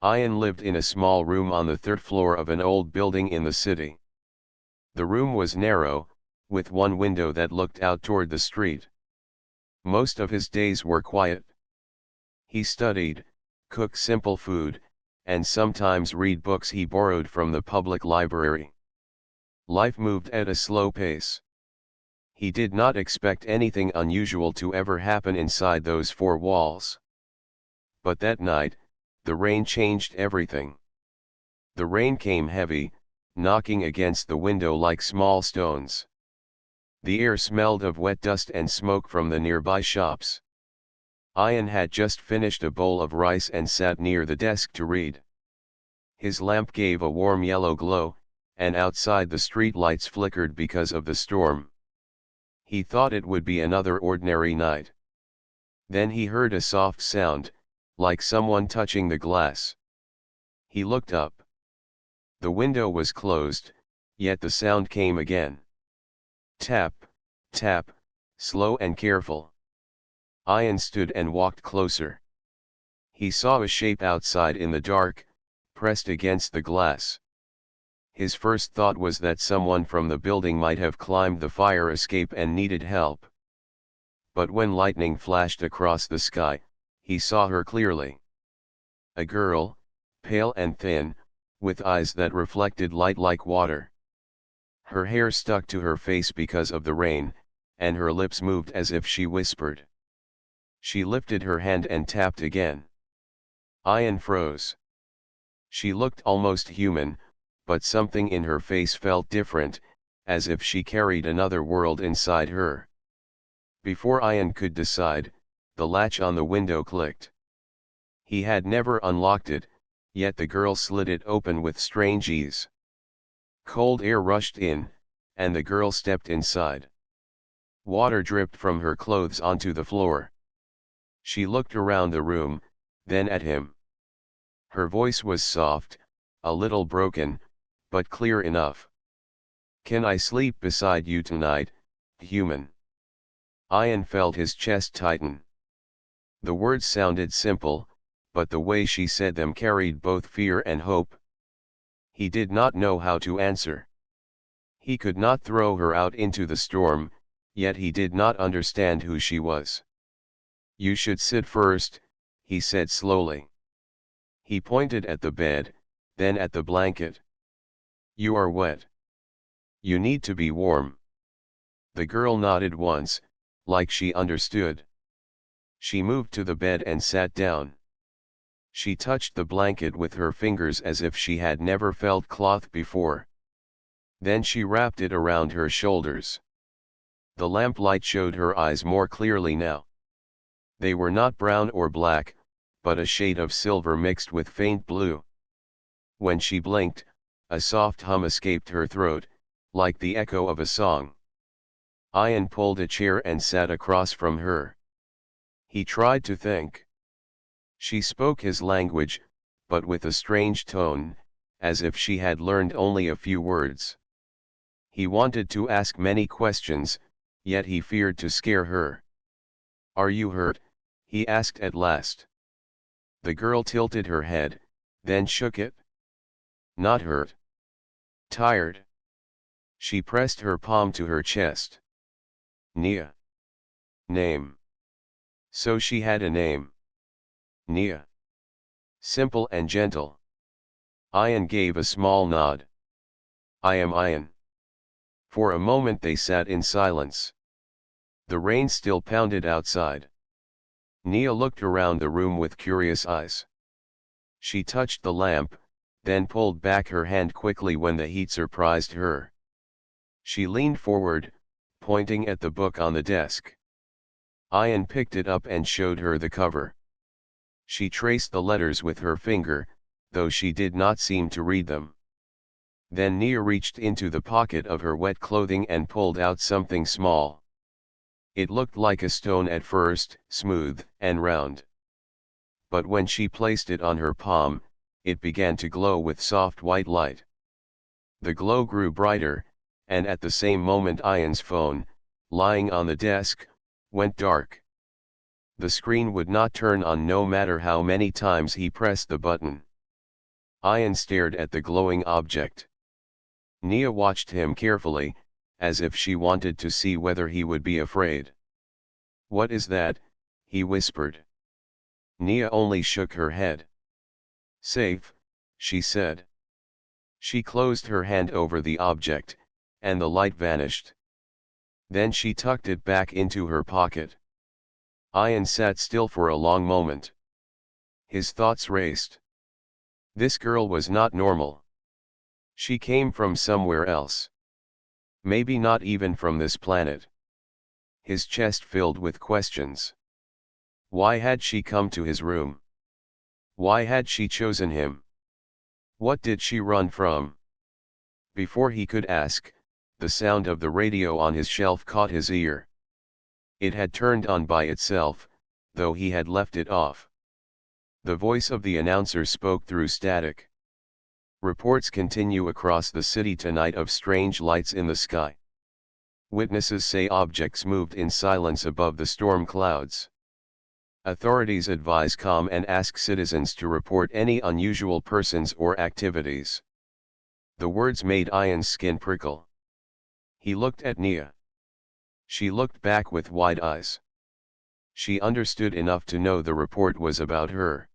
Ian lived in a small room on the third floor of an old building in the city. The room was narrow, with one window that looked out toward the street. Most of his days were quiet. He studied, cooked simple food, and sometimes read books he borrowed from the public library. Life moved at a slow pace. He did not expect anything unusual to ever happen inside those four walls. But that night, the rain changed everything. The rain came heavy, knocking against the window like small stones. The air smelled of wet dust and smoke from the nearby shops. Ian had just finished a bowl of rice and sat near the desk to read. His lamp gave a warm yellow glow, and outside the street lights flickered because of the storm. He thought it would be another ordinary night. Then he heard a soft sound, like someone touching the glass. He looked up. The window was closed, yet the sound came again. Tap, tap, slow and careful. Ian stood and walked closer. He saw a shape outside in the dark, pressed against the glass. His first thought was that someone from the building might have climbed the fire escape and needed help. But when lightning flashed across the sky, he saw her clearly. A girl, pale and thin, with eyes that reflected light like water. Her hair stuck to her face because of the rain, and her lips moved as if she whispered. She lifted her hand and tapped again. Ian froze. She looked almost human, but something in her face felt different, as if she carried another world inside her. Before Ian could decide, the latch on the window clicked. He had never unlocked it, yet the girl slid it open with strange ease. Cold air rushed in, and the girl stepped inside. Water dripped from her clothes onto the floor. She looked around the room, then at him. Her voice was soft, a little broken, but clear enough. "Can I sleep beside you tonight, human?" Ian felt his chest tighten. The words sounded simple, but the way she said them carried both fear and hope. He did not know how to answer. He could not throw her out into the storm, yet he did not understand who she was. "You should sit first," he said slowly. He pointed at the bed, then at the blanket. "You are wet. You need to be warm." The girl nodded once, like she understood. She moved to the bed and sat down. She touched the blanket with her fingers as if she had never felt cloth before. Then she wrapped it around her shoulders. The lamplight showed her eyes more clearly now. They were not brown or black, but a shade of silver mixed with faint blue. When she blinked, a soft hum escaped her throat, like the echo of a song. Ian pulled a chair and sat across from her. He tried to think. She spoke his language, but with a strange tone, as if she had learned only a few words. He wanted to ask many questions, yet he feared to scare her. "Are you hurt?" he asked at last. The girl tilted her head, then shook it. "Not hurt. Tired." She pressed her palm to her chest. "Nia. Name." So she had a name. Nia. Simple and gentle. Ian gave a small nod. "I am Ian." For a moment they sat in silence. The rain still pounded outside. Nia looked around the room with curious eyes. She touched the lamp, then pulled back her hand quickly when the heat surprised her. She leaned forward, pointing at the book on the desk. Ian picked it up and showed her the cover. She traced the letters with her finger, though she did not seem to read them. Then Nia reached into the pocket of her wet clothing and pulled out something small. It looked like a stone at first, smooth and round. But when she placed it on her palm, it began to glow with soft white light. The glow grew brighter, and at the same moment Ian's phone, lying on the desk, went dark. The screen would not turn on no matter how many times he pressed the button. Ian stared at the glowing object. Nia watched him carefully, as if she wanted to see whether he would be afraid. "What is that?" he whispered. Nia only shook her head. "Safe," she said. She closed her hand over the object, and the light vanished. Then she tucked it back into her pocket. Ian sat still for a long moment. His thoughts raced. This girl was not normal. She came from somewhere else. Maybe not even from this planet. His chest filled with questions. Why had she come to his room? Why had she chosen him? What did she run from? Before he could ask, the sound of the radio on his shelf caught his ear. It had turned on by itself, though he had left it off. The voice of the announcer spoke through static. "Reports continue across the city tonight of strange lights in the sky. Witnesses say objects moved in silence above the storm clouds. Authorities advise calm and ask citizens to report any unusual persons or activities." The words made Ian's skin prickle. He looked at Nia. She looked back with wide eyes. She understood enough to know the report was about her.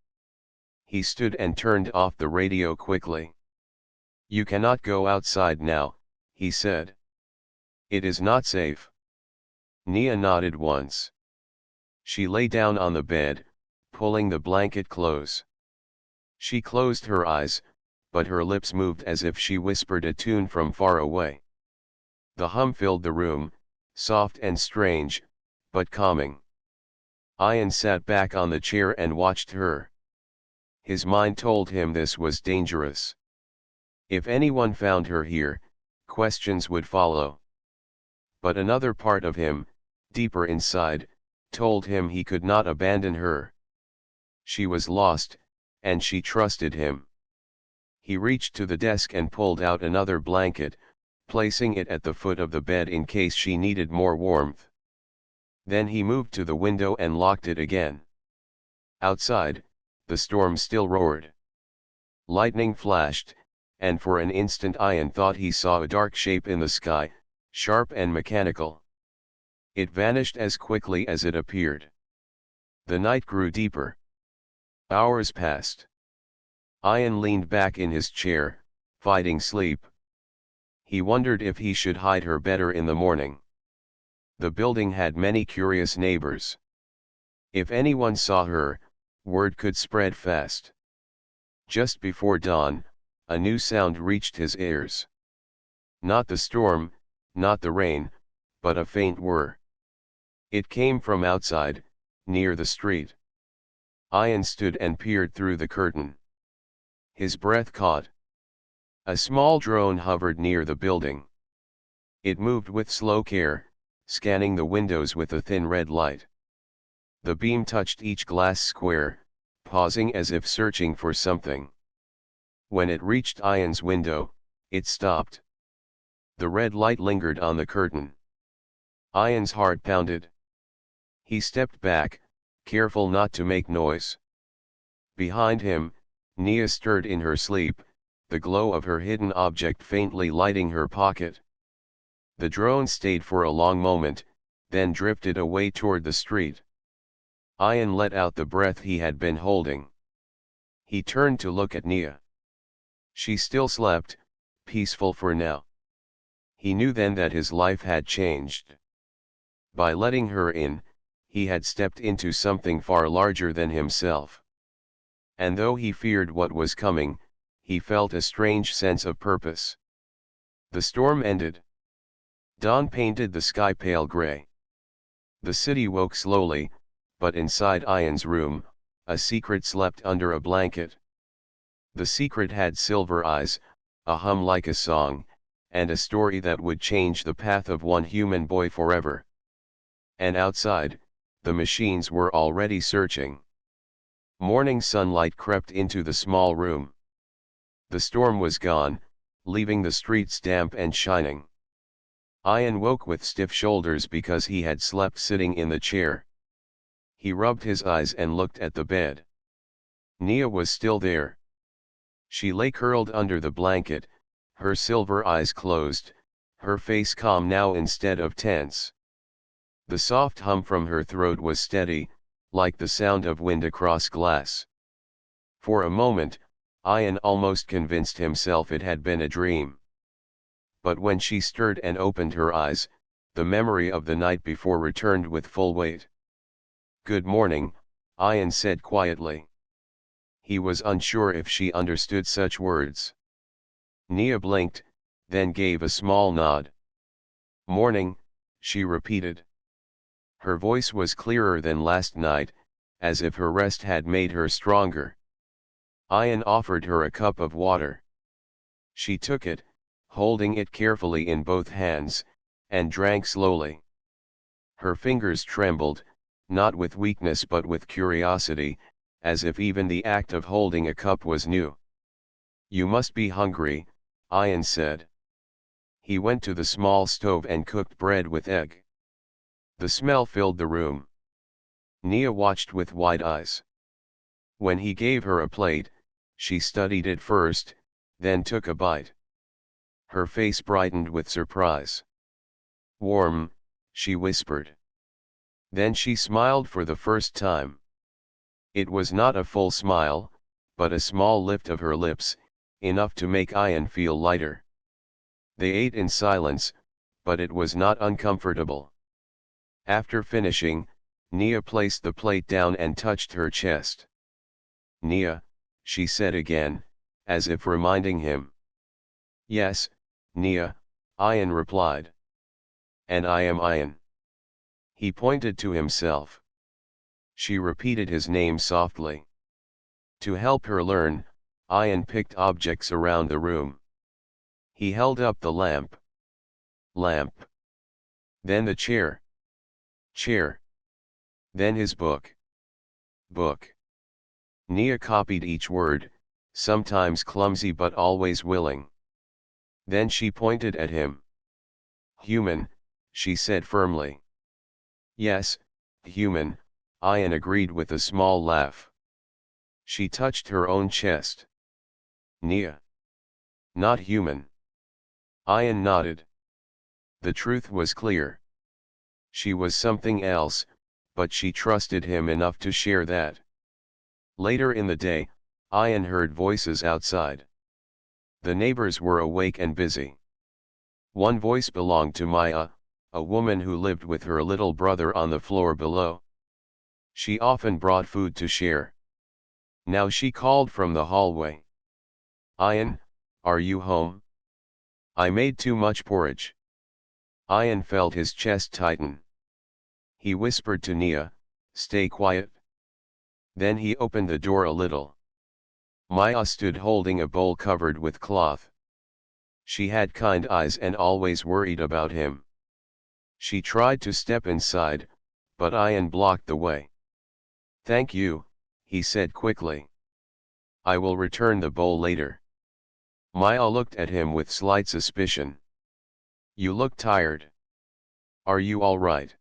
He stood and turned off the radio quickly. "You cannot go outside now," he said. "It is not safe." Nia nodded once. She lay down on the bed, pulling the blanket close. She closed her eyes, but her lips moved as if she whispered a tune from far away. The hum filled the room, soft and strange, but calming. Ian sat back on the chair and watched her. His mind told him this was dangerous. If anyone found her here, questions would follow. But another part of him, deeper inside, told him he could not abandon her. She was lost, and she trusted him. He reached to the desk and pulled out another blanket, placing it at the foot of the bed in case she needed more warmth. Then he moved to the window and locked it again. Outside, the storm still roared. Lightning flashed, and for an instant Ian thought he saw a dark shape in the sky, sharp and mechanical. It vanished as quickly as it appeared. The night grew deeper. Hours passed. Ian leaned back in his chair, fighting sleep. He wondered if he should hide her better in the morning. The building had many curious neighbors. If anyone saw her, word could spread fast. Just before dawn, a new sound reached his ears. Not the storm, not the rain, but a faint whir. It came from outside, near the street. Ian stood and peered through the curtain. His breath caught. A small drone hovered near the building. It moved with slow care, scanning the windows with a thin red light. The beam touched each glass square, pausing as if searching for something. When it reached Ian's window, it stopped. The red light lingered on the curtain. Ian's heart pounded. He stepped back, careful not to make noise. Behind him, Nia stirred in her sleep, the glow of her hidden object faintly lighting her pocket. The drone stayed for a long moment, then drifted away toward the street. Ian let out the breath he had been holding. He turned to look at Nia. She still slept, peaceful for now. He knew then that his life had changed. By letting her in, he had stepped into something far larger than himself. And though he feared what was coming, he felt a strange sense of purpose. The storm ended. Dawn painted the sky pale gray. The city woke slowly, but inside Ian's room, a secret slept under a blanket. The secret had silver eyes, a hum like a song, and a story that would change the path of one human boy forever. And outside, the machines were already searching. Morning sunlight crept into the small room. The storm was gone, leaving the streets damp and shining. Ian woke with stiff shoulders because he had slept sitting in the chair. He rubbed his eyes and looked at the bed. Nia was still there. She lay curled under the blanket, her silver eyes closed, her face calm now instead of tense. The soft hum from her throat was steady, like the sound of wind across glass. For a moment, Ian almost convinced himself it had been a dream. But when she stirred and opened her eyes, the memory of the night before returned with full weight. "Good morning," Ian said quietly. He was unsure if she understood such words. Nia blinked, then gave a small nod. "Morning," she repeated. Her voice was clearer than last night, as if her rest had made her stronger. Ian offered her a cup of water. She took it, holding it carefully in both hands, and drank slowly. Her fingers trembled, not with weakness but with curiosity, as if even the act of holding a cup was new. "You must be hungry," Ian said. He went to the small stove and cooked bread with egg. The smell filled the room. Nia watched with wide eyes. When he gave her a plate, she studied it first, then took a bite. Her face brightened with surprise. "Warm," she whispered. Then she smiled for the first time. It was not a full smile, but a small lift of her lips, enough to make Ian feel lighter. They ate in silence, but it was not uncomfortable. After finishing, Nia placed the plate down and touched her chest. "Nia," she said again, as if reminding him. "Yes, Nia," Ian replied. "And I am Ian." He pointed to himself. She repeated his name softly. To help her learn, Ian picked objects around the room. He held up the lamp. Lamp. Then the chair. Chair. Then his book. Book. Nia copied each word, sometimes clumsy but always willing. Then she pointed at him. "Human," she said firmly. "Yes, human," Ian agreed with a small laugh. She touched her own chest. "Nia. Not human." Ian nodded. The truth was clear. She was something else, but she trusted him enough to share that. Later in the day, Ian heard voices outside. The neighbors were awake and busy. One voice belonged to Maya, a woman who lived with her little brother on the floor below. She often brought food to share. Now she called from the hallway. "Ian, are you home? I made too much porridge." Ian felt his chest tighten. He whispered to Nia, "Stay quiet." Then he opened the door a little. Maya stood holding a bowl covered with cloth. She had kind eyes and always worried about him. She tried to step inside, but Ian blocked the way. "Thank you," he said quickly. "I will return the bowl later." Maya looked at him with slight suspicion. "You look tired. Are you all right?"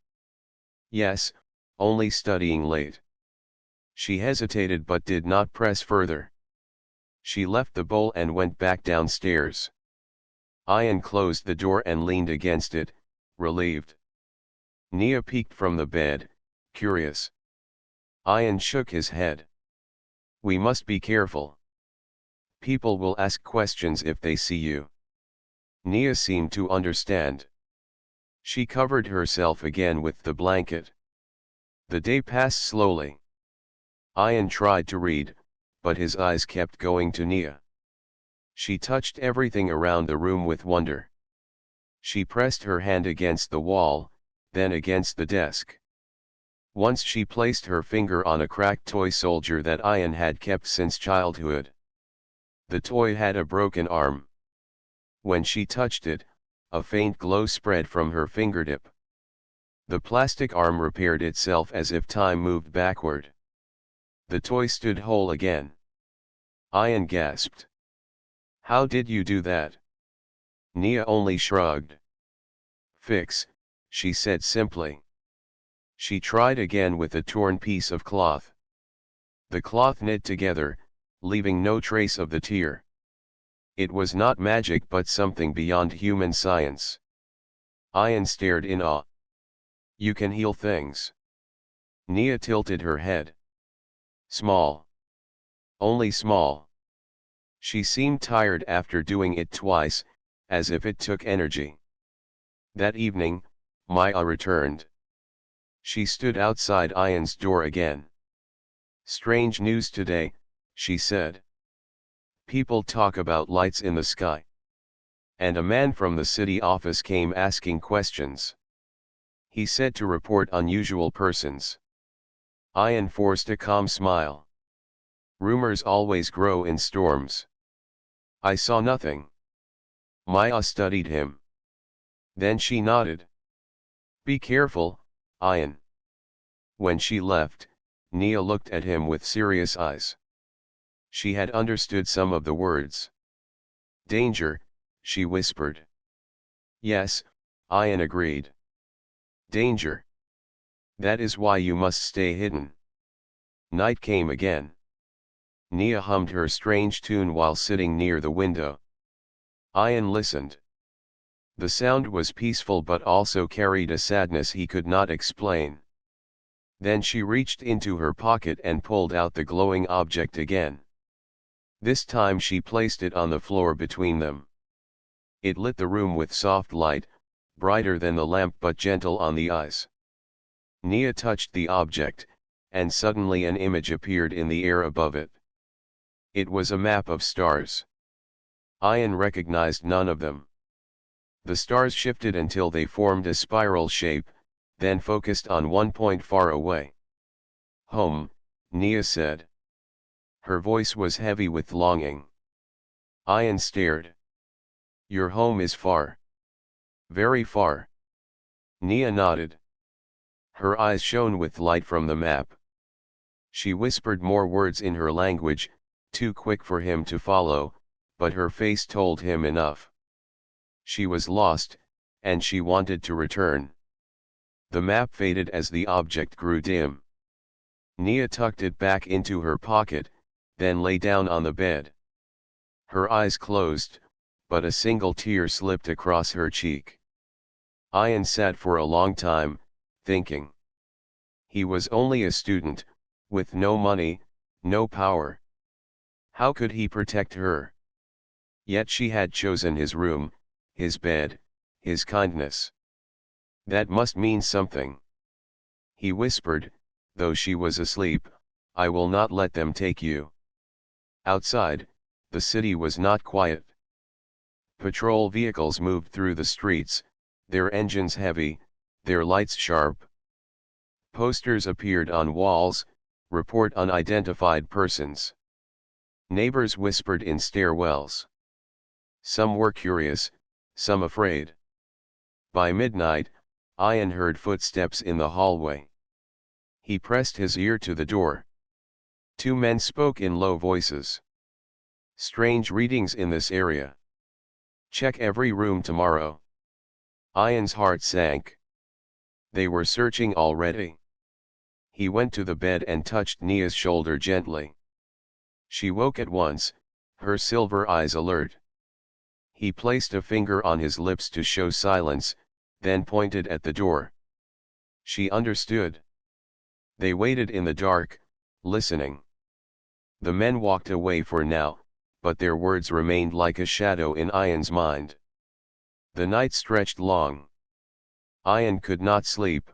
"Yes, only studying late." She hesitated but did not press further. She left the bowl and went back downstairs. Ian closed the door and leaned against it, relieved. Nia peeked from the bed, curious. Ian shook his head. "We must be careful. People will ask questions if they see you." Nia seemed to understand. She covered herself again with the blanket. The day passed slowly. Ian tried to read, but his eyes kept going to Nia. She touched everything around the room with wonder. She pressed her hand against the wall, then against the desk. Once she placed her finger on a cracked toy soldier that Ian had kept since childhood. The toy had a broken arm. When she touched it, a faint glow spread from her fingertip. The plastic arm repaired itself as if time moved backward. The toy stood whole again. Ian gasped. "How did you do that?" Nia only shrugged. "Fix," she said simply. She tried again with a torn piece of cloth. The cloth knit together, leaving no trace of the tear. It was not magic but something beyond human science. Ian stared in awe. You can heal things. Nia tilted her head. Small. Only small. She seemed tired after doing it twice, as if it took energy. That evening, Maya returned. She stood outside Ian's door again. Strange news today, she said. People talk about lights in the sky. And a man from the city office came asking questions. He said to report unusual persons. Ian forced a calm smile. Rumors always grow in storms. I saw nothing. Maya studied him. Then she nodded. Be careful, Ian. When she left, Nia looked at him with serious eyes. She had understood some of the words. Danger, she whispered. Yes, Ian agreed. Danger. That is why you must stay hidden. Night came again. Nia hummed her strange tune while sitting near the window. Ian listened. The sound was peaceful but also carried a sadness he could not explain. Then she reached into her pocket and pulled out the glowing object again. This time she placed it on the floor between them. It lit the room with soft light, brighter than the lamp but gentle on the eyes. Nia touched the object, and suddenly an image appeared in the air above it. It was a map of stars. Ian recognized none of them. The stars shifted until they formed a spiral shape, then focused on one point far away. Home, Nia said. Her voice was heavy with longing. Ian stared. Your home is far. Very far. Nia nodded. Her eyes shone with light from the map. She whispered more words in her language, too quick for him to follow, but her face told him enough. She was lost, and she wanted to return. The map faded as the object grew dim. Nia tucked it back into her pocket, then lay down on the bed. Her eyes closed, but a single tear slipped across her cheek. Ian sat for a long time, thinking. He was only a student, with no money, no power. How could he protect her? Yet she had chosen his room, his bed, his kindness. That must mean something. He whispered, though she was asleep, I will not let them take you. Outside, the city was not quiet. Patrol vehicles moved through the streets, their engines heavy, their lights sharp. Posters appeared on walls, report unidentified persons. Neighbors whispered in stairwells. Some were curious, some afraid. By midnight, Ian heard footsteps in the hallway. He pressed his ear to the door. Two men spoke in low voices. Strange readings in this area. Check every room tomorrow. Ian's heart sank. They were searching already. He went to the bed and touched Nia's shoulder gently. She woke at once, her silver eyes alert. He placed a finger on his lips to show silence, then pointed at the door. She understood. They waited in the dark, listening. The men walked away for now, but their words remained like a shadow in Ian's mind. The night stretched long. Ian could not sleep.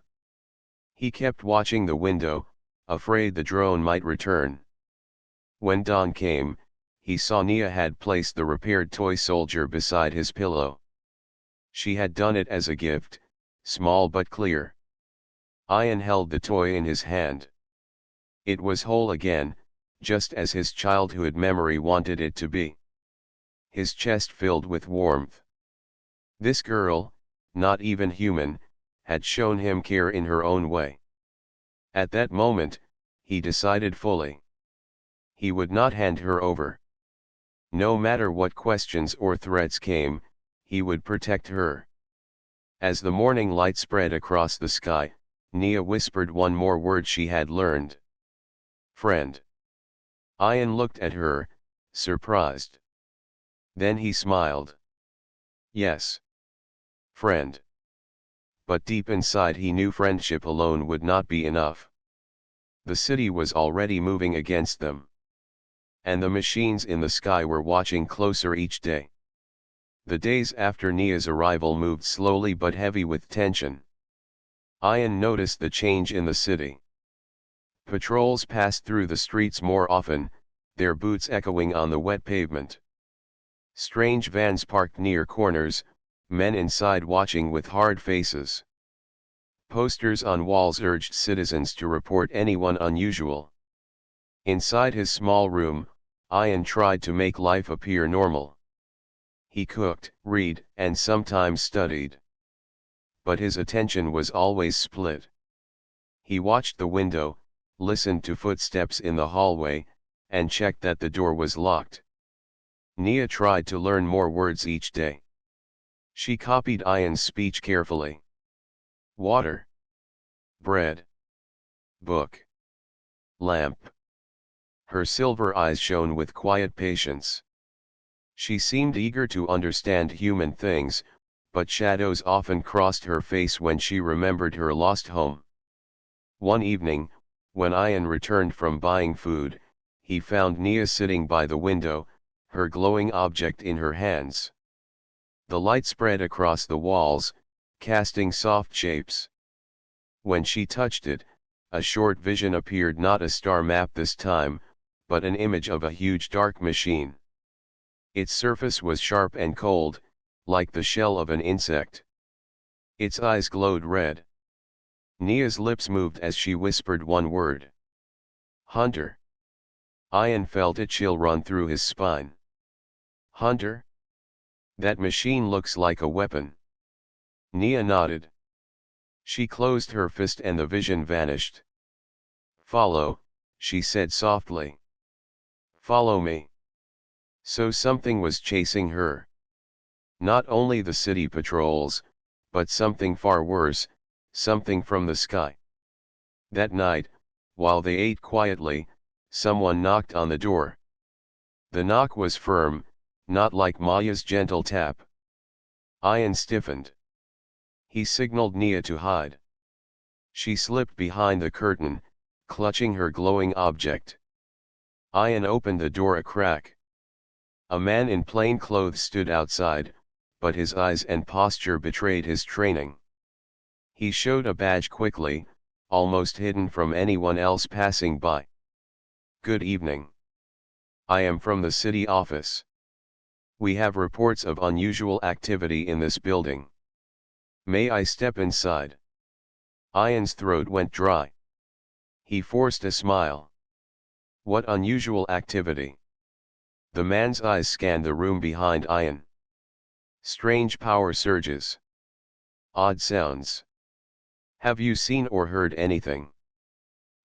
He kept watching the window, afraid the drone might return. When dawn came, he saw Nia had placed the repaired toy soldier beside his pillow. She had done it as a gift, small but clear. Ian held the toy in his hand. It was whole again, just as his childhood memory wanted it to be. His chest filled with warmth. This girl, not even human, had shown him care in her own way. At that moment, he decided fully. He would not hand her over. No matter what questions or threats came, he would protect her. As the morning light spread across the sky, Nia whispered one more word she had learned. Friend. Ian looked at her, surprised. Then he smiled. Yes. Friend. But deep inside he knew friendship alone would not be enough. The city was already moving against them. And the machines in the sky were watching closer each day. The days after Nia's arrival moved slowly but heavy with tension. Ian noticed the change in the city. Patrols passed through the streets more often, their boots echoing on the wet pavement. Strange vans parked near corners, men inside watching with hard faces. Posters on walls urged citizens to report anyone unusual. Inside his small room, Ian tried to make life appear normal. He cooked, read, and sometimes studied. But his attention was always split. He watched the window, listened to footsteps in the hallway, and checked that the door was locked. Nia tried to learn more words each day. She copied Ian's speech carefully. Water. Bread. Book. Lamp. Her silver eyes shone with quiet patience. She seemed eager to understand human things, but shadows often crossed her face when she remembered her lost home. One evening, when Ian returned from buying food, he found Nia sitting by the window, her glowing object in her hands. The light spread across the walls, casting soft shapes. When she touched it, a short vision appeared, not a star map this time, but an image of a huge dark machine. Its surface was sharp and cold, like the shell of an insect. Its eyes glowed red. Nia's lips moved as she whispered one word. Hunter. Ian felt a chill run through his spine. Hunter? That machine looks like a weapon. Nia nodded. She closed her fist and the vision vanished. Follow, she said softly. Follow me. So something was chasing her. Not only the city patrols, but something far worse, something from the sky. That night, while they ate quietly, someone knocked on the door. The knock was firm, not like Maya's gentle tap. Ian stiffened. He signaled Nia to hide. She slipped behind the curtain, clutching her glowing object. Ian opened the door a crack. A man in plain clothes stood outside, but his eyes and posture betrayed his training. He showed a badge quickly, almost hidden from anyone else passing by. Good evening. I am from the city office. We have reports of unusual activity in this building. May I step inside? Ian's throat went dry. He forced a smile. What unusual activity? The man's eyes scanned the room behind Ian. Strange power surges. Odd sounds. Have you seen or heard anything?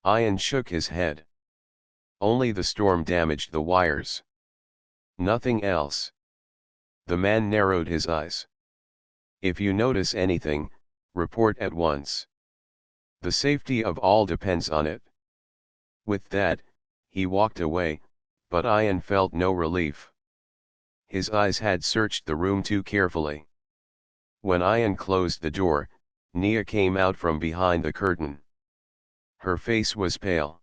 Ian shook his head. Only the storm damaged the wires. Nothing else. The man narrowed his eyes. If you notice anything, report at once. The safety of all depends on it. With that, he walked away, but Ian felt no relief. His eyes had searched the room too carefully. When Ian closed the door, Nia came out from behind the curtain. Her face was pale.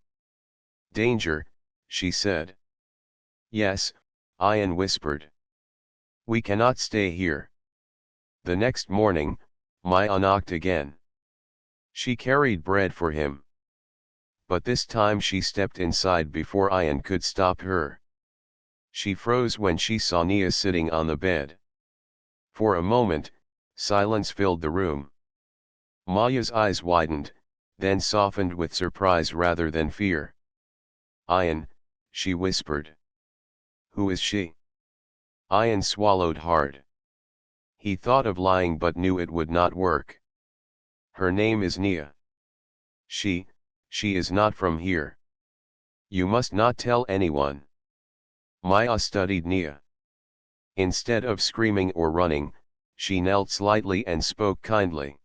Danger, she said. Yes, Ian whispered. We cannot stay here. The next morning, Maya knocked again. She carried bread for him. But this time she stepped inside before Ian could stop her. She froze when she saw Nia sitting on the bed. For a moment, silence filled the room. Maya's eyes widened, then softened with surprise rather than fear. Ian, she whispered. Who is she? Ian swallowed hard. He thought of lying but knew it would not work. Her name is Nia. She is not from here. You must not tell anyone. Maya studied Nia. Instead of screaming or running, she knelt slightly and spoke kindly.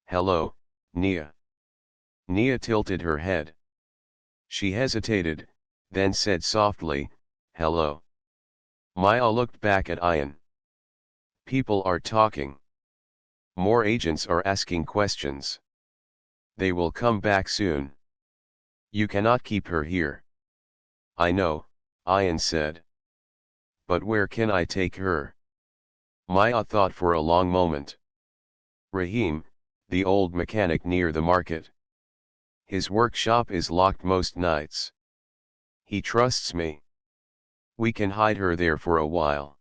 Hello, Nia. Nia tilted her head. She hesitated, then said softly, hello. Maya looked back at Ian. People are talking. More agents are asking questions. They will come back soon. You cannot keep her here. I know, Ian said. But where can I take her? Maya thought for a long moment. Rahim, the old mechanic near the market. His workshop is locked most nights. He trusts me. We can hide her there for a while.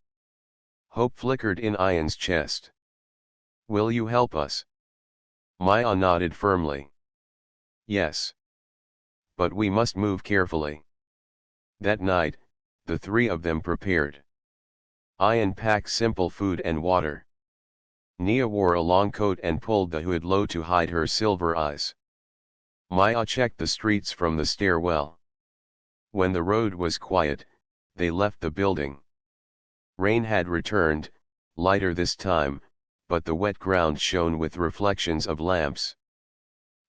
Hope flickered in Ian's chest. Will you help us? Maya nodded firmly. Yes. But we must move carefully. That night, the three of them prepared. Ian packed simple food and water. Nia wore a long coat and pulled the hood low to hide her silver eyes. Maya checked the streets from the stairwell. When the road was quiet, they left the building. Rain had returned, lighter this time, but the wet ground shone with reflections of lamps.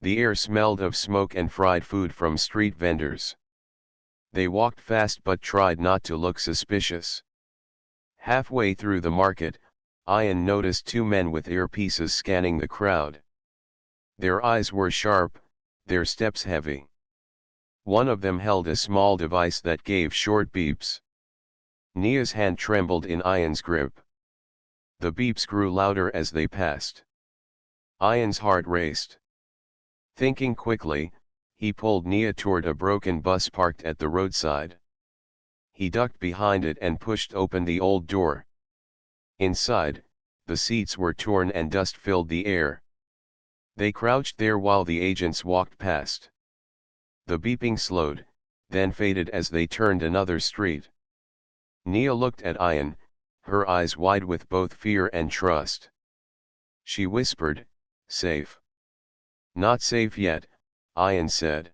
The air smelled of smoke and fried food from street vendors. They walked fast but tried not to look suspicious. Halfway through the market, Ian noticed two men with earpieces scanning the crowd. Their eyes were sharp, their steps heavy. One of them held a small device that gave short beeps. Nia's hand trembled in Ian's grip. The beeps grew louder as they passed. Ian's heart raced. Thinking quickly, he pulled Nia toward a broken bus parked at the roadside. He ducked behind it and pushed open the old door. Inside, the seats were torn and dust filled the air. They crouched there while the agents walked past. The beeping slowed, then faded as they turned another street. Nia looked at Ian, her eyes wide with both fear and trust. She whispered, "Safe." "Not safe yet," Ian said.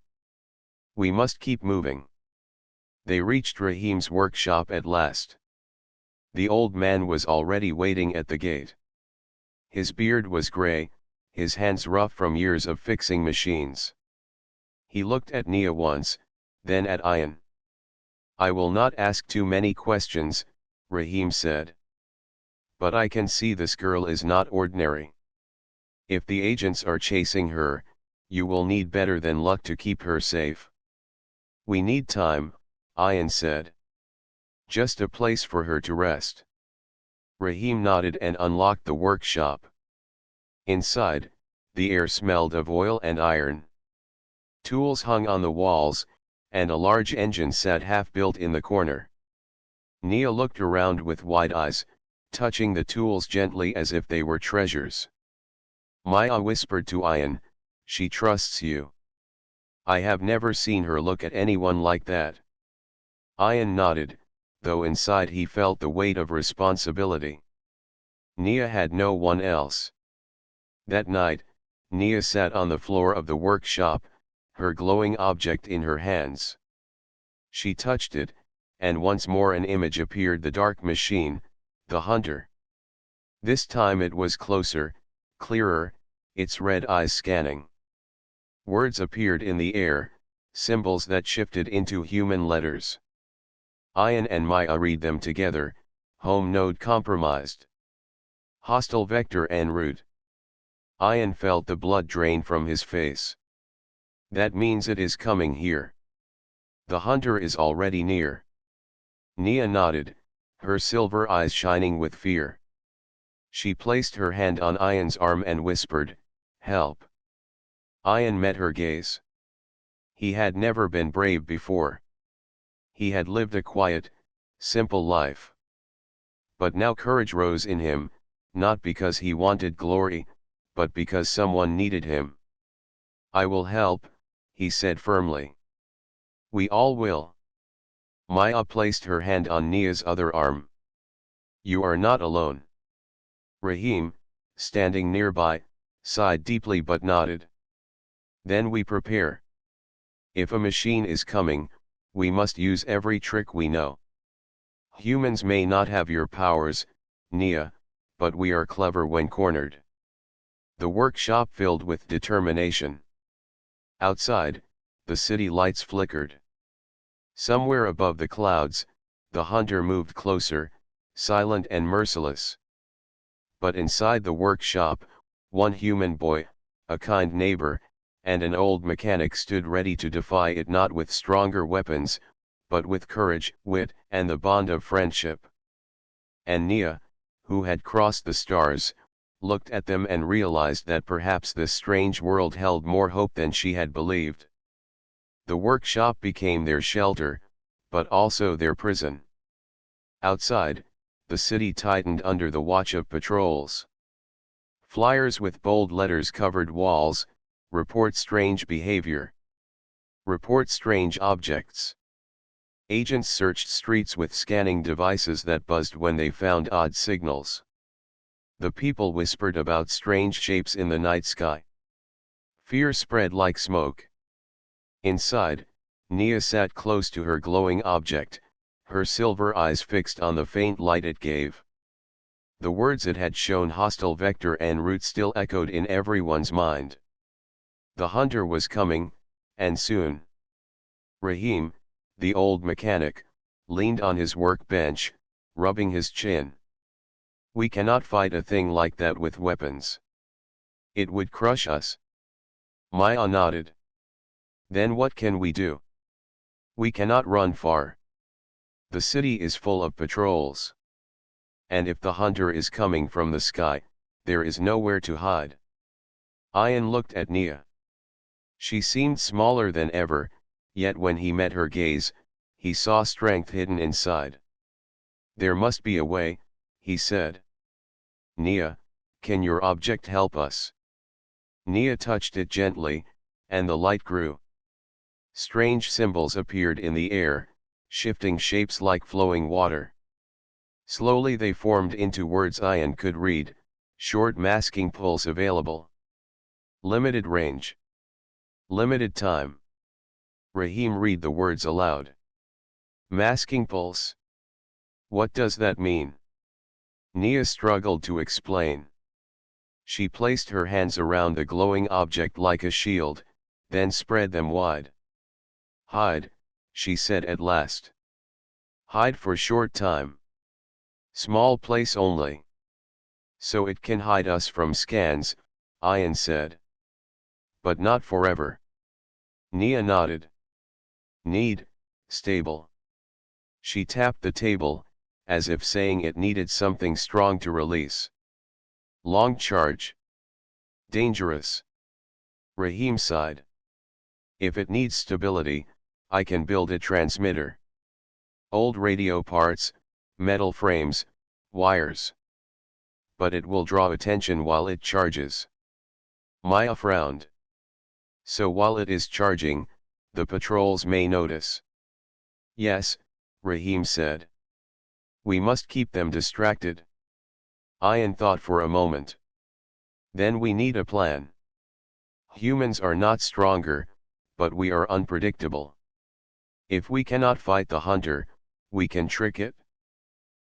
"We must keep moving." They reached Rahim's workshop at last. The old man was already waiting at the gate. His beard was gray, his hands rough from years of fixing machines. He looked at Nia once, then at Ian. "I will not ask too many questions," Rahim said. "But I can see this girl is not ordinary. If the agents are chasing her, you will need better than luck to keep her safe." "We need time," Ian said. "Just a place for her to rest." Rahim nodded and unlocked the workshop. Inside, the air smelled of oil and iron. Tools hung on the walls, and a large engine sat half-built in the corner. Nia looked around with wide eyes, touching the tools gently as if they were treasures. Maya whispered to Ian, "She trusts you." "I have never seen her look at anyone like that." Ian nodded, though inside he felt the weight of responsibility. Nia had no one else. That night, Nia sat on the floor of the workshop, her glowing object in her hands. She touched it, and once more an image appeared: the dark machine, the hunter. This time it was closer, clearer, its red eyes scanning. Words appeared in the air, symbols that shifted into human letters. Ian and Maya read them together: home node compromised. Hostile vector en route. Ian felt the blood drain from his face. That means it is coming here. The hunter is already near. Nia nodded, her silver eyes shining with fear. She placed her hand on Ian's arm and whispered, "Help." Ian met her gaze. He had never been brave before. He had lived a quiet, simple life. But now courage rose in him, not because he wanted glory, but because someone needed him. "I will help," he said firmly. "We all will." Maya placed her hand on Nia's other arm. "You are not alone." Rahim, standing nearby, sighed deeply but nodded. "Then we prepare. If a machine is coming, we must use every trick we know. Humans may not have your powers, Nia, but we are clever when cornered." The workshop filled with determination. Outside, the city lights flickered. Somewhere above the clouds, The hunter moved closer, silent and merciless. But inside the workshop, one human boy, a kind neighbor, and an old mechanic stood ready to defy it, not with stronger weapons, but with courage, wit, and the bond of friendship. And Nia, who had crossed the stars, looked at them and realized that perhaps this strange world held more hope than she had believed. The workshop became their shelter, but also their prison. Outside, the city tightened under the watch of patrols. Flyers with bold letters covered walls: report strange behavior. Report strange objects. Agents searched streets with scanning devices that buzzed when they found odd signals. The people whispered about strange shapes in the night sky. Fear spread like smoke. Inside, Nia sat close to her glowing object, her silver eyes fixed on the faint light it gave. The words it had shown, hostile vector and route, still echoed in everyone's mind. The hunter was coming, and soon. Rahim, the old mechanic, leaned on his workbench, rubbing his chin. We cannot fight a thing like that with weapons. It would crush us. Maya nodded. Then what can we do? We cannot run far. The city is full of patrols. And if the hunter is coming from the sky, there is nowhere to hide. Ian looked at Nia. She seemed smaller than ever, yet when he met her gaze, he saw strength hidden inside. There must be a way, he said. Nia, can your object help us? Nia touched it gently, and the light grew. Strange symbols appeared in the air, shifting shapes like flowing water. Slowly they formed into words Ian could read: short masking pulse available. Limited range. Limited time. Rahim read the words aloud. Masking pulse. What does that mean? Nia struggled to explain. She placed her hands around the glowing object like a shield, then spread them wide. Hide, she said at last. Hide for short time. Small place only. So it can hide us from scans, Ian said. But not forever. Nia nodded. Need, stable. She tapped the table, as if saying it needed something strong to release. Long charge. Dangerous. Rahim sighed. If it needs stability, I can build a transmitter. Old radio parts, metal frames, wires. But it will draw attention while it charges. Maya frowned. So while it is charging, the patrols may notice. Yes, Rahim said. We must keep them distracted. Ian thought for a moment. Then we need a plan. Humans are not stronger, but we are unpredictable. If we cannot fight the hunter, we can trick it.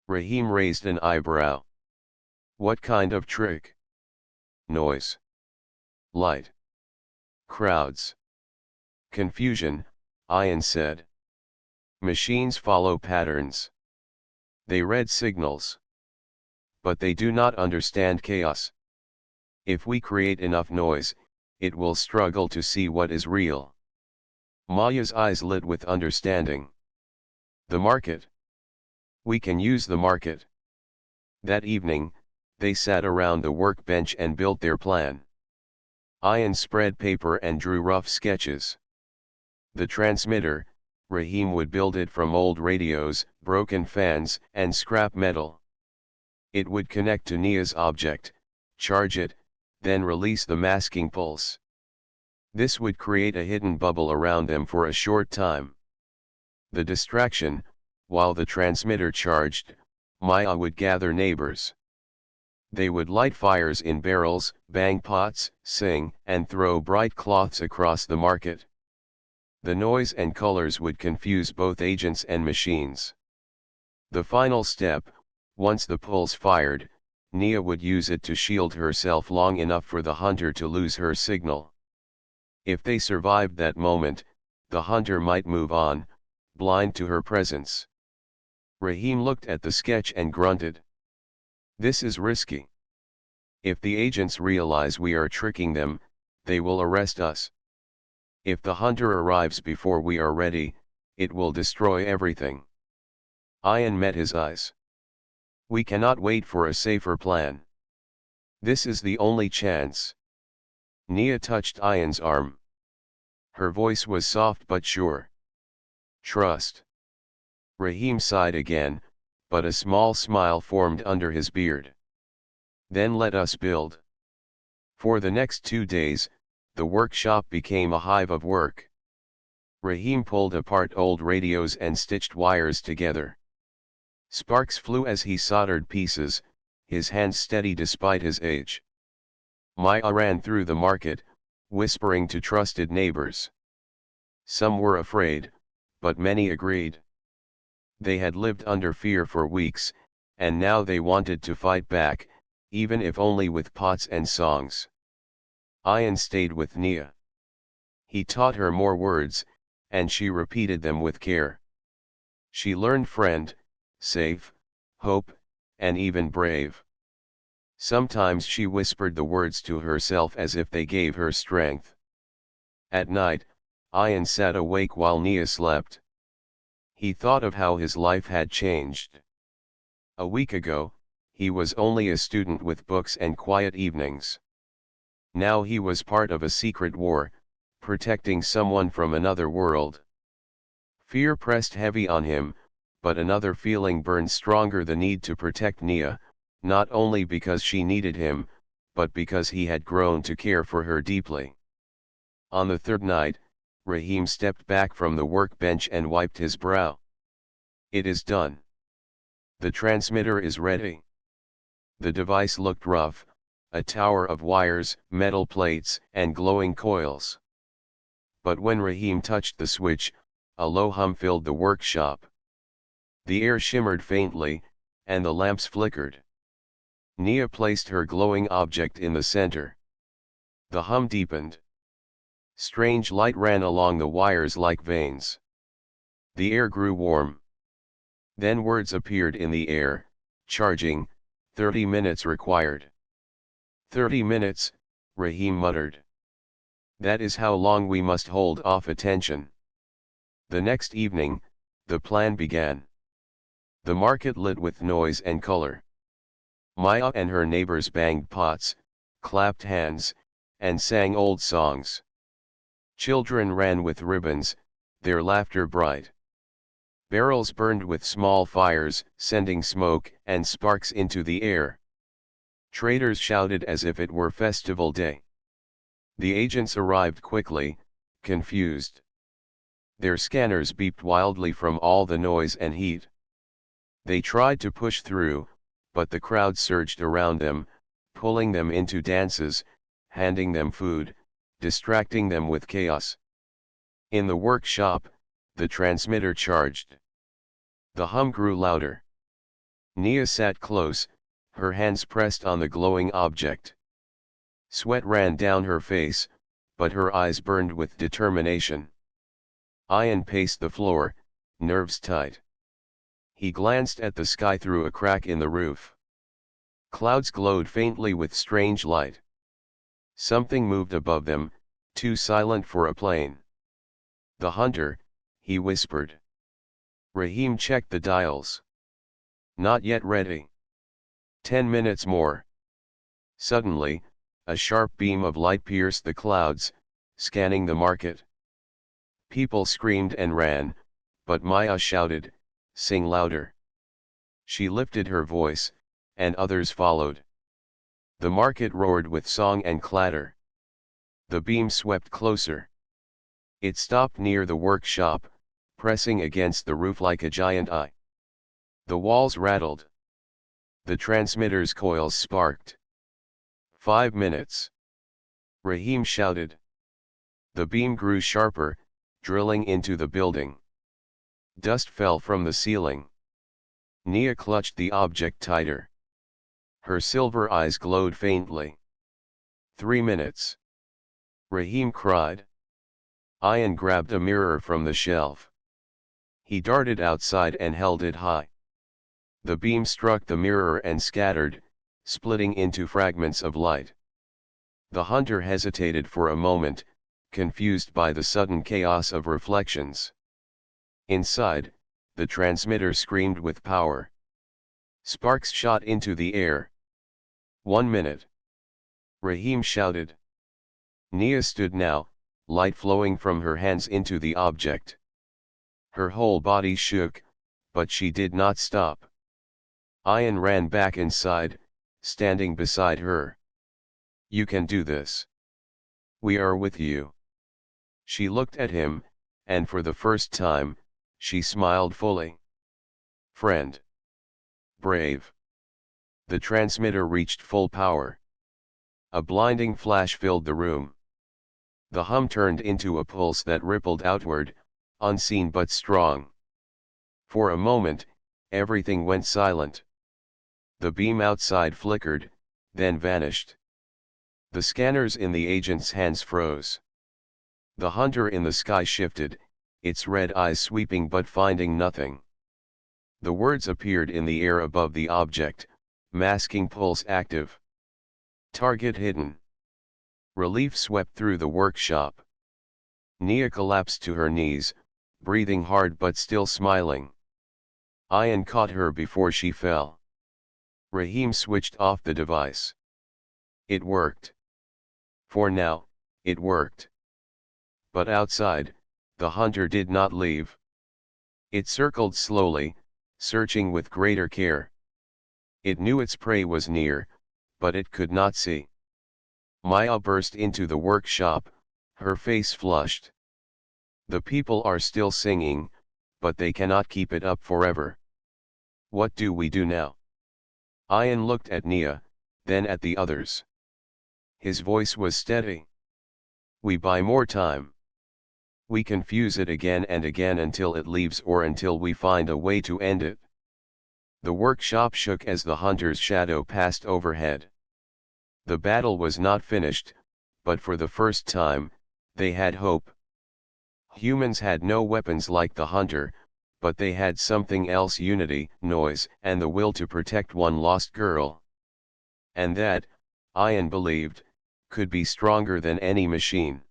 Rahim raised an eyebrow. What kind of trick? Noise. Light. Crowds. Confusion, Ian said. Machines follow patterns. They read signals. But they do not understand chaos. If we create enough noise, it will struggle to see what is real. Maya's eyes lit with understanding. The market. We can use the market. That evening, they sat around the workbench and built their plan. Ian spread paper and drew rough sketches. The transmitter, Rahim would build it from old radios, broken fans, and scrap metal. It would connect to Nia's object, charge it, then release the masking pulse. This would create a hidden bubble around them for a short time. The distraction: while the transmitter charged, Maya would gather neighbors. They would light fires in barrels, bang pots, sing, and throw bright cloths across the market. The noise and colors would confuse both agents and machines. The final step: once the pulse fired, Nia would use it to shield herself long enough for the hunter to lose her signal. If they survived that moment, the hunter might move on, blind to her presence. Rahim looked at the sketch and grunted. This is risky. If the agents realize we are tricking them, they will arrest us. If the hunter arrives before we are ready, it will destroy everything. Ayan met his eyes. We cannot wait for a safer plan. This is the only chance. Nia touched Ayan's arm. Her voice was soft but sure. Trust. Rahim sighed again, but a small smile formed under his beard. Then let us build. For the next 2 days, the workshop became a hive of work. Rahim pulled apart old radios and stitched wires together. Sparks flew as he soldered pieces, his hands steady despite his age. Maya ran through the market, whispering to trusted neighbors. Some were afraid, but many agreed. They had lived under fear for weeks, and now they wanted to fight back, even if only with pots and songs. Ayan stayed with Nia. He taught her more words, and she repeated them with care. She learned friend, safe, hope, and even brave. Sometimes she whispered the words to herself as if they gave her strength. At night, Ayan sat awake while Nia slept. He thought of how his life had changed. A week ago, he was only a student with books and quiet evenings. Now he was part of a secret war, protecting someone from another world. Fear pressed heavy on him, but another feeling burned stronger: the need to protect Nia, not only because she needed him, but because he had grown to care for her deeply. On the third night, Rahim stepped back from the workbench and wiped his brow. It is done. The transmitter is ready. The device looked rough, a tower of wires, metal plates, and glowing coils. But when Rahim touched the switch, a low hum filled the workshop. The air shimmered faintly, and the lamps flickered. Nia placed her glowing object in the center. The hum deepened. Strange light ran along the wires like veins. The air grew warm. Then words appeared in the air: charging, 30 minutes required. 30 minutes, Rahim muttered. That is how long we must hold off attention. The next evening, the plan began. The market lit with noise and color. Maya and her neighbors banged pots, clapped hands, and sang old songs. Children ran with ribbons, their laughter bright. Barrels burned with small fires, sending smoke and sparks into the air. Traders shouted as if it were festival day. The agents arrived quickly, confused. Their scanners beeped wildly from all the noise and heat. They tried to push through, but the crowd surged around them, pulling them into dances, handing them food, distracting them with chaos. In the workshop, the transmitter charged. The hum grew louder. Nia sat close, her hands pressed on the glowing object. Sweat ran down her face, but her eyes burned with determination. Ayan paced the floor, nerves tight. He glanced at the sky through a crack in the roof. Clouds glowed faintly with strange light. Something moved above them, too silent for a plane. The hunter, he whispered. Rahim checked the dials. Not yet ready. 10 minutes more. Suddenly, a sharp beam of light pierced the clouds, scanning the market. People screamed and ran, but Maya shouted, "Sing louder." She lifted her voice, and others followed. The market roared with song and clatter. The beam swept closer. It stopped near the workshop, pressing against the roof like a giant eye. The walls rattled. The transmitter's coils sparked. 5 minutes. Rahim shouted. The beam grew sharper, drilling into the building. Dust fell from the ceiling. Nia clutched the object tighter. Her silver eyes glowed faintly. 3 minutes. Rahim cried. Ayan grabbed a mirror from the shelf. He darted outside and held it high. The beam struck the mirror and scattered, splitting into fragments of light. The hunter hesitated for a moment, confused by the sudden chaos of reflections. Inside, the transmitter screamed with power. Sparks shot into the air. 1 minute. Rahim shouted. Nia stood now, light flowing from her hands into the object. Her whole body shook, but she did not stop. Ian ran back inside, standing beside her. You can do this. We are with you. She looked at him, and for the first time, she smiled fully. Friend. Brave. The transmitter reached full power. A blinding flash filled the room. The hum turned into a pulse that rippled outward, unseen but strong. For a moment, everything went silent. The beam outside flickered, then vanished. The scanners in the agent's hands froze. The hunter in the sky shifted, its red eyes sweeping but finding nothing. The words appeared in the air above the object, masking pulse active. Target hidden. Relief swept through the workshop. Nia collapsed to her knees, breathing hard but still smiling. Ian caught her before she fell. Rahim switched off the device. It worked. For now, it worked. But outside, the hunter did not leave. It circled slowly, searching with greater care. It knew its prey was near, but it could not see. Maya burst into the workshop, her face flushed. The people are still singing, but they cannot keep it up forever. What do we do now? Ian looked at Nia, then at the others. His voice was steady. We buy more time. We confuse it again and again until it leaves or until we find a way to end it. The workshop shook as the hunter's shadow passed overhead. The battle was not finished, but for the first time, they had hope. Humans had no weapons like the hunter, but they had something else: unity, noise, and the will to protect one lost girl. And that, Ian believed, could be stronger than any machine.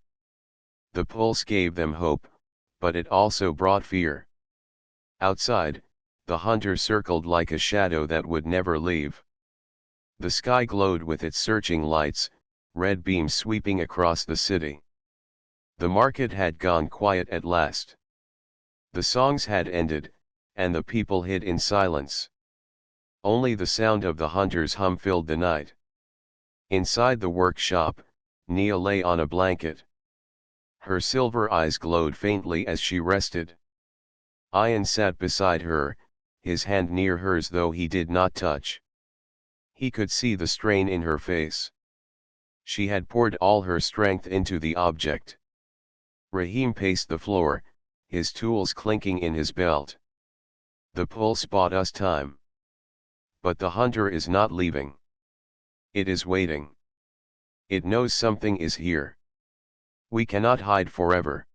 The pulse gave them hope, but it also brought fear. Outside, the hunter circled like a shadow that would never leave. The sky glowed with its searching lights, red beams sweeping across the city. The market had gone quiet at last. The songs had ended, and the people hid in silence. Only the sound of the hunter's hum filled the night. Inside the workshop, Nia lay on a blanket. Her silver eyes glowed faintly as she rested. Ian sat beside her, his hand near hers though he did not touch. He could see the strain in her face. She had poured all her strength into the object. Rahim paced the floor, his tools clinking in his belt. The pulse bought us time. But the hunter is not leaving. It is waiting. It knows something is here. We cannot hide forever.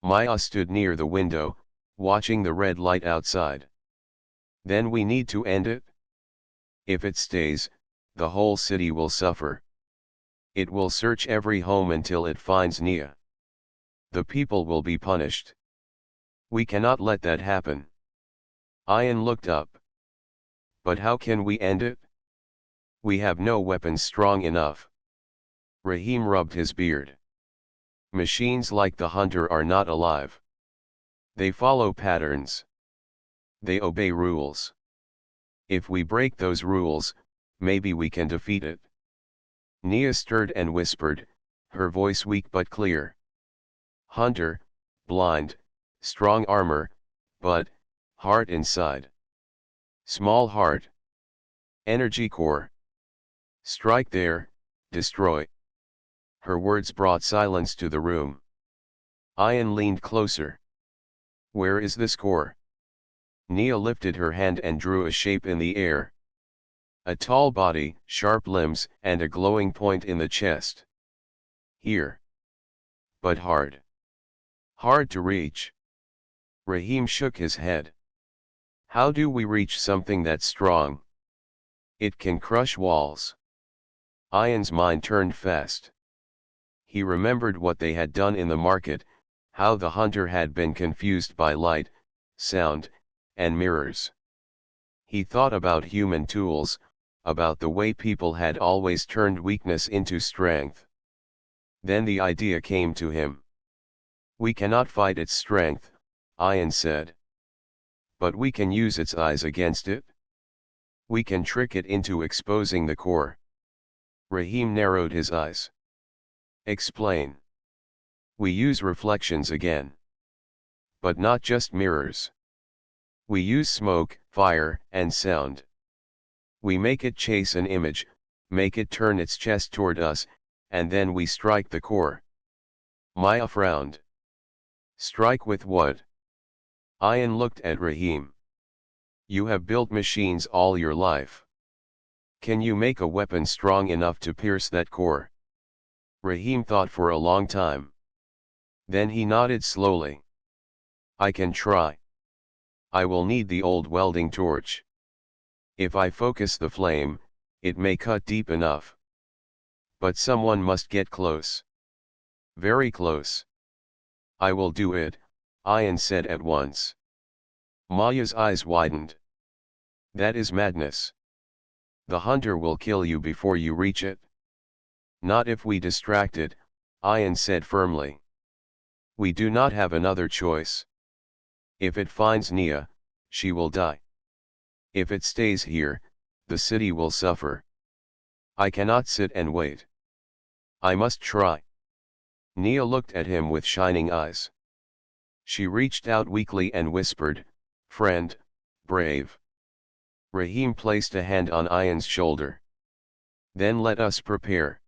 Maya stood near the window, watching the red light outside. Then we need to end it. If it stays, the whole city will suffer. It will search every home until it finds Nia. The people will be punished. We cannot let that happen. Ian looked up. But how can we end it? We have no weapons strong enough. Rahim rubbed his beard. Machines like the hunter are not alive. They follow patterns. They obey rules. If we break those rules, maybe we can defeat it. Nia stirred and whispered, her voice weak but clear. Hunter, blind, strong armor, but heart inside. Small heart. Energy core. Strike there, destroy. Her words brought silence to the room. Ian leaned closer. Where is this core? Nia lifted her hand and drew a shape in the air. A tall body, sharp limbs, and a glowing point in the chest. Here. But hard. Hard to reach. Rahim shook his head. How do we reach something that's strong? It can crush walls. Ian's mind turned fast. He remembered what they had done in the market, how the hunter had been confused by light, sound, and mirrors. He thought about human tools, about the way people had always turned weakness into strength. Then the idea came to him. We cannot fight its strength, Ian said. But we can use its eyes against it. We can trick it into exposing the core. Rahim narrowed his eyes. Explain. We use reflections again. But not just mirrors. We use smoke, fire, and sound. We make it chase an image, make it turn its chest toward us, and then we strike the core. Maya frowned. Strike with what? Ian looked at Rahim. You have built machines all your life. Can you make a weapon strong enough to pierce that core? Rahim thought for a long time. Then he nodded slowly. I can try. I will need the old welding torch. If I focus the flame, it may cut deep enough. But someone must get close. Very close. I will do it, Ian said at once. Maya's eyes widened. That is madness. The hunter will kill you before you reach it. Not if we distract it, Ian said firmly. We do not have another choice. If it finds Nia, she will die. If it stays here, the city will suffer. I cannot sit and wait. I must try. Nia looked at him with shining eyes. She reached out weakly and whispered, Friend, brave. Rahim placed a hand on Ian's shoulder. Then let us prepare.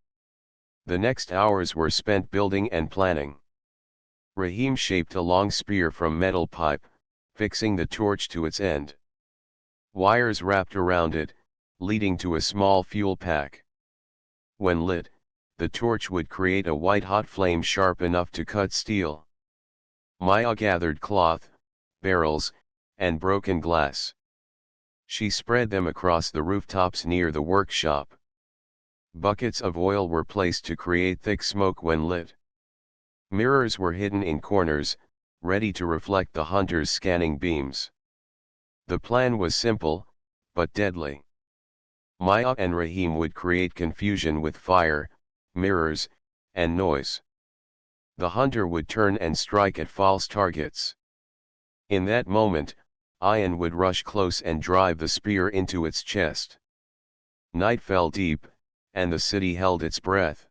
The next hours were spent building and planning. Rahim shaped a long spear from metal pipe, fixing the torch to its end. Wires wrapped around it, leading to a small fuel pack. When lit, the torch would create a white-hot flame sharp enough to cut steel. Maya gathered cloth, barrels, and broken glass. She spread them across the rooftops near the workshop. Buckets of oil were placed to create thick smoke when lit. Mirrors were hidden in corners, ready to reflect the hunter's scanning beams. The plan was simple, but deadly. Maya and Rahim would create confusion with fire, mirrors, and noise. The hunter would turn and strike at false targets. In that moment, Ian would rush close and drive the spear into its chest. Night fell deep, and the city held its breath.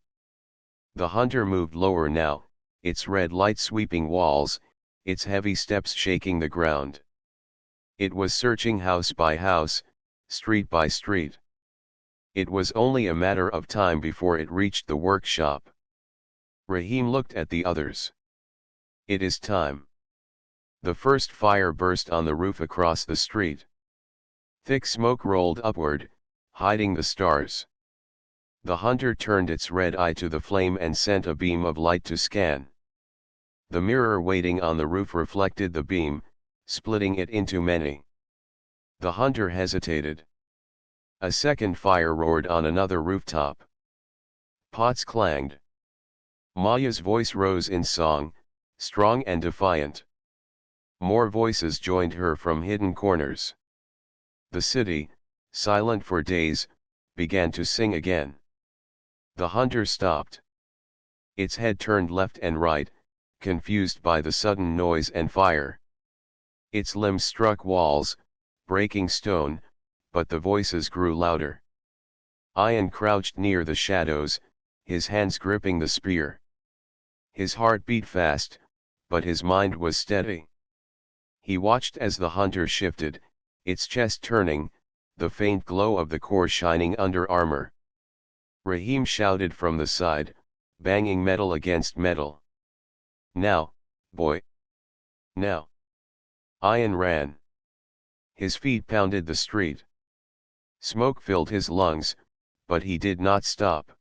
The hunter moved lower now, its red light sweeping walls, its heavy steps shaking the ground. It was searching house by house, street by street. It was only a matter of time before it reached the workshop. Rahim looked at the others. It is time. The first fire burst on the roof across the street. Thick smoke rolled upward, hiding the stars. The hunter turned its red eye to the flame and sent a beam of light to scan. The mirror waiting on the roof reflected the beam, splitting it into many. The hunter hesitated. A second fire roared on another rooftop. Pots clanged. Maya's voice rose in song, strong and defiant. More voices joined her from hidden corners. The city, silent for days, began to sing again. The hunter stopped. Its head turned left and right, confused by the sudden noise and fire. Its limbs struck walls, breaking stone, but the voices grew louder. Ian crouched near the shadows, his hands gripping the spear. His heart beat fast, but his mind was steady. He watched as the hunter shifted, its chest turning, the faint glow of the core shining under armor. Rahim shouted from the side, banging metal against metal. Now, boy. Now. Ian ran. His feet pounded the street. Smoke filled his lungs, but he did not stop.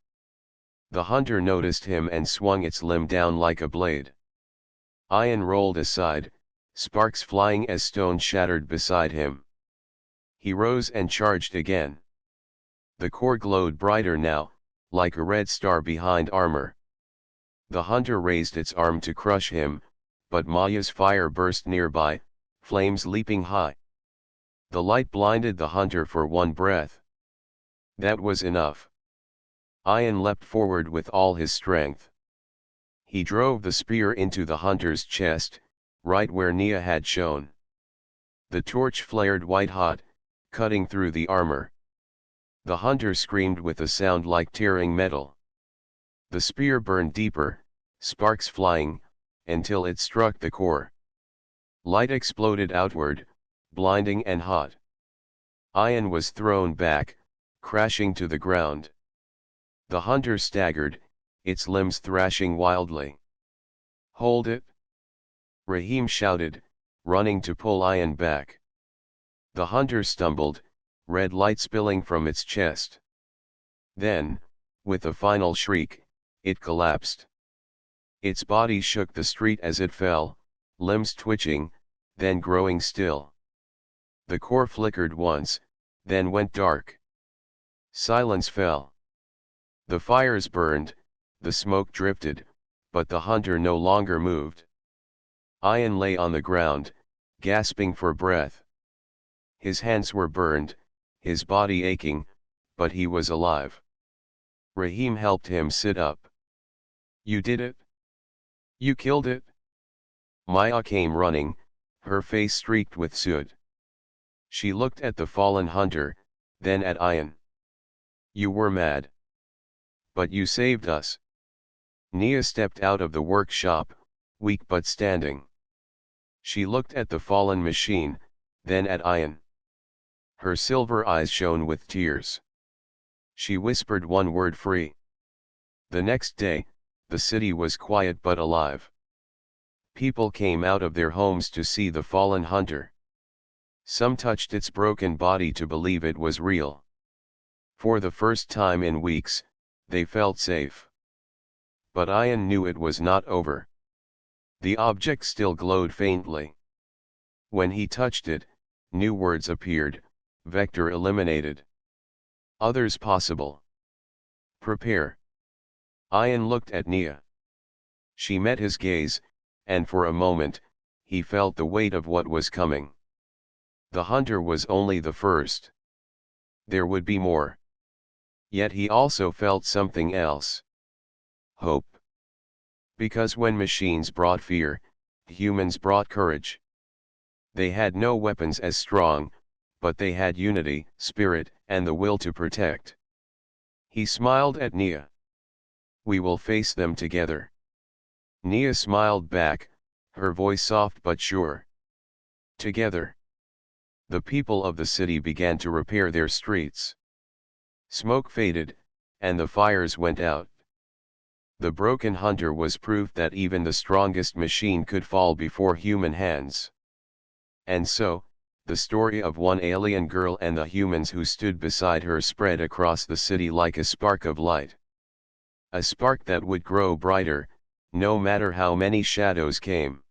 The hunter noticed him and swung its limb down like a blade. Ian rolled aside, sparks flying as stone shattered beside him. He rose and charged again. The core glowed brighter now, like a red star behind armor. The hunter raised its arm to crush him, but Maya's fire burst nearby, flames leaping high. The light blinded the hunter for one breath. That was enough. Ian leapt forward with all his strength. He drove the spear into the hunter's chest, right where Nia had shown. The torch flared white-hot, cutting through the armor. The hunter screamed with a sound like tearing metal. The spear burned deeper, sparks flying, until it struck the core. Light exploded outward, blinding and hot. Ian was thrown back, crashing to the ground. The hunter staggered, its limbs thrashing wildly. "Hold it!" Rahim shouted, running to pull Ian back. The hunter stumbled, red light spilling from its chest. Then, with a final shriek, it collapsed. Its body shook the street as it fell, limbs twitching, then growing still. The core flickered once, then went dark. Silence fell. The fires burned, the smoke drifted, but the hunter no longer moved. Ian lay on the ground, gasping for breath. His hands were burned, his body aching, but he was alive. Rahim helped him sit up. "You did it? You killed it?" Maya came running, her face streaked with soot. She looked at the fallen hunter, then at Ian. "You were mad. But you saved us." Nia stepped out of the workshop, weak but standing. She looked at the fallen machine, then at Ian. Her silver eyes shone with tears. She whispered one word: "free." The next day, the city was quiet but alive. People came out of their homes to see the fallen hunter. Some touched its broken body to believe it was real. For the first time in weeks, they felt safe. But Ian knew it was not over. The object still glowed faintly. When he touched it, new words appeared: vector eliminated. Others possible. Prepare. Ian looked at Nia. She met his gaze, and for a moment, he felt the weight of what was coming. The hunter was only the first. There would be more. Yet he also felt something else. Hope. Because when machines brought fear, humans brought courage. They had no weapons as strong, but they had unity, spirit, and the will to protect. He smiled at Nia. "We will face them together." Nia smiled back, her voice soft but sure. Together. The people of the city began to repair their streets. Smoke faded, and the fires went out. The broken hunter was proof that even the strongest machine could fall before human hands. And so, the story of one alien girl and the humans who stood beside her spread across the city like a spark of light. A spark that would grow brighter, no matter how many shadows came.